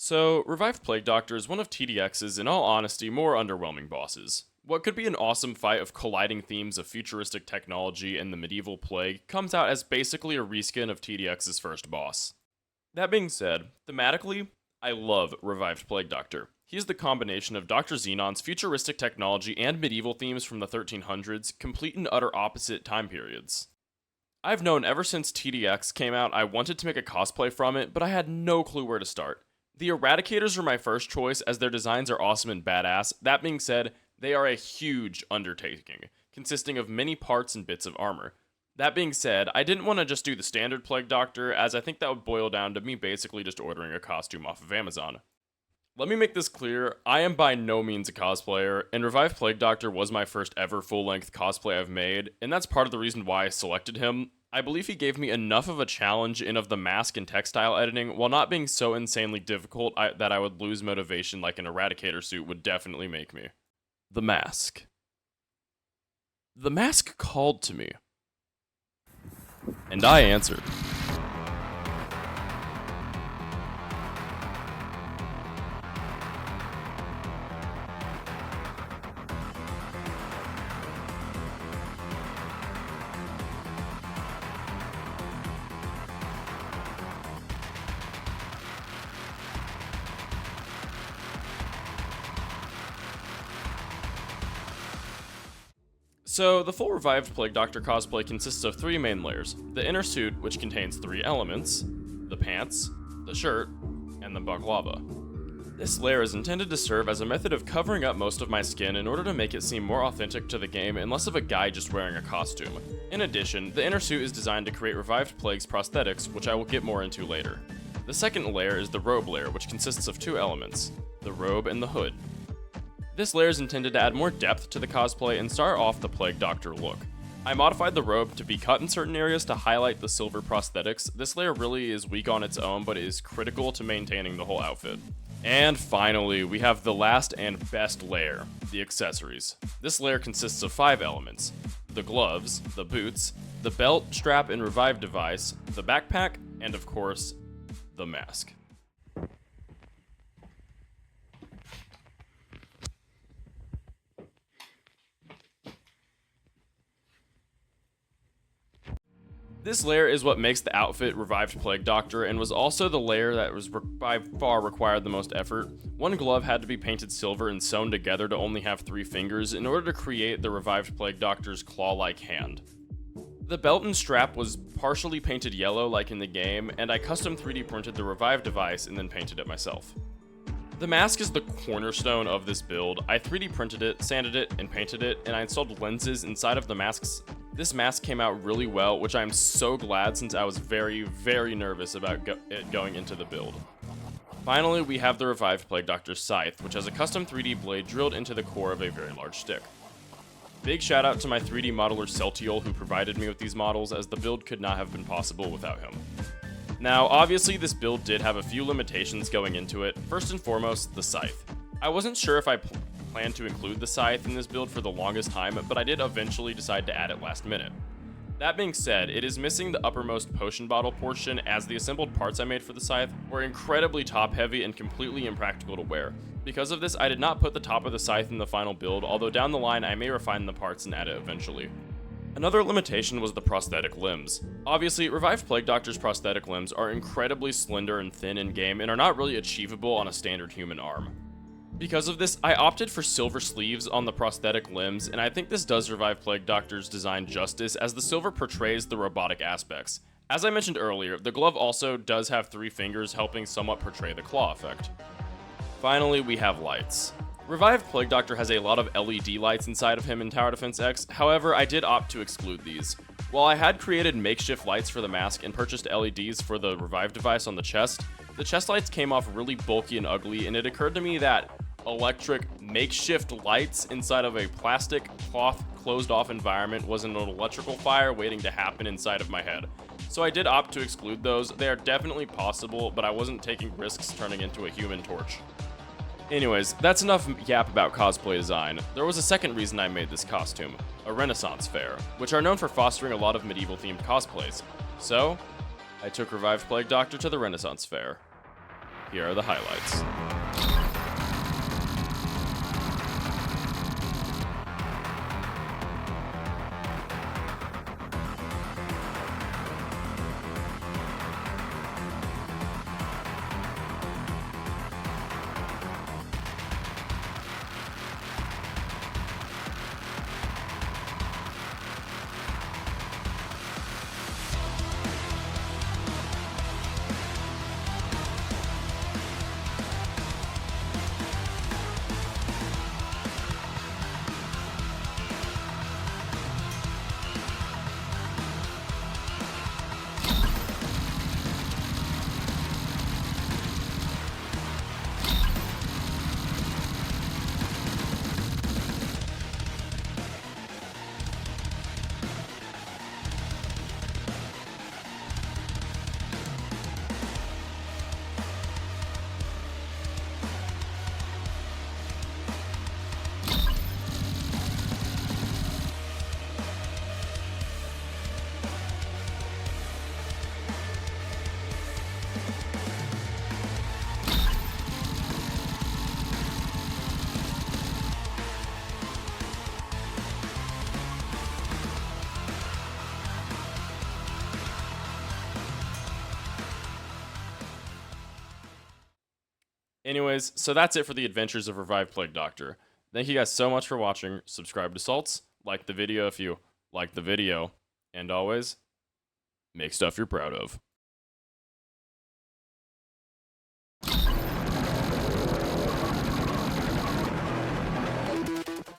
So, Revived Plague Doctor is one of TDX's, in all honesty, more underwhelming bosses. What could be an awesome fight of colliding themes of futuristic technology and the medieval plague comes out as basically a reskin of TDX's first boss. That being said, thematically, I love Revived Plague Doctor. He is the combination of Dr. Xenon's futuristic technology and medieval themes from the 1300s, complete in utter opposite time periods. I've known ever since TDX came out I wanted to make a cosplay from it, but I had no clue where to start. The Eradicators are my first choice as their designs are awesome and badass. That being said, they are a huge undertaking, consisting of many parts and bits of armor. That being said, I didn't want to just do the standard Plague Doctor, as I think that would boil down to me basically just ordering a costume off of Amazon. Let me make this clear, I am by no means a cosplayer, and Revived Plague Doctor was my first ever full-length cosplay I've made, and that's part of the reason why I selected him. I believe he gave me enough of a challenge in of the mask and textile editing, while not being so insanely difficult that I would lose motivation like an Eradicator suit would definitely make me. The mask. The mask called to me. And I answered. So, the full Revived Plague Doctor cosplay consists of 3 main layers. The inner suit, which contains 3 elements, the pants, the shirt, and the baklava. This layer is intended to serve as a method of covering up most of my skin in order to make it seem more authentic to the game and less of a guy just wearing a costume. In addition, the inner suit is designed to create Revived Plague's prosthetics, which I will get more into later. The second layer is the robe layer, which consists of 2 elements, the robe and the hood. This layer is intended to add more depth to the cosplay and start off the Plague Doctor look. I modified the robe to be cut in certain areas to highlight the silver prosthetics. This layer really is weak on its own, but is critical to maintaining the whole outfit. And finally, we have the last and best layer, the accessories. This layer consists of 5 elements: the gloves, the boots, the belt, strap, and revive device, the backpack, and of course, the mask. This layer is what makes the outfit Revived Plague Doctor, and was also the layer that was by far required the most effort. One glove had to be painted silver and sewn together to only have 3 fingers in order to create the Revived Plague Doctor's claw-like hand. The belt and strap was partially painted yellow like in the game, and I custom 3D printed the Revive device and then painted it myself. The mask is the cornerstone of this build. I 3D printed it, sanded it, and painted it, and I installed lenses inside of the masks. This mask came out really well, which I'm so glad since I was very, very nervous about it going into the build. Finally, we have the Revived Plague Doctor's Scythe, which has a custom 3D blade drilled into the core of a very large stick. Big shout out to my 3D modeler Celtiol who provided me with these models, as the build could not have been possible without him. Now, obviously this build did have a few limitations going into it. First and foremost, the Scythe. I wasn't sure if I planned to include the Scythe in this build for the longest time, but I did eventually decide to add it last minute. That being said, it is missing the uppermost potion bottle portion, as the assembled parts I made for the Scythe were incredibly top heavy and completely impractical to wear. Because of this, I did not put the top of the Scythe in the final build, although down the line I may refine the parts and add it eventually. Another limitation was the prosthetic limbs. Obviously, Revived Plague Doctor's prosthetic limbs are incredibly slender and thin in-game and are not really achievable on a standard human arm. Because of this, I opted for silver sleeves on the prosthetic limbs, and I think this does Revive Plague Doctor's design justice, as the silver portrays the robotic aspects. As I mentioned earlier, the glove also does have 3 fingers, helping somewhat portray the claw effect. Finally, we have lights. Revived Plague Doctor has a lot of LED lights inside of him in Tower Defense X, however, I did opt to exclude these. While I had created makeshift lights for the mask and purchased LEDs for the Revive device on the chest lights came off really bulky and ugly, and it occurred to me that electric makeshift lights inside of a plastic cloth closed off environment was an electrical fire waiting to happen inside of my head. So I did opt to exclude those. They are definitely possible, but I wasn't taking risks turning into a human torch. Anyways, that's enough yap about cosplay design. There was a second reason I made this costume, a Renaissance fair, which are known for fostering a lot of medieval themed cosplays. So, I took Revived Plague Doctor to the Renaissance fair. Here are the highlights. Anyways, so that's it for the adventures of Revived Plague Doctor. Thank you guys so much for watching. Subscribe to Salts, like the video if you like the video, and always, make stuff you're proud of.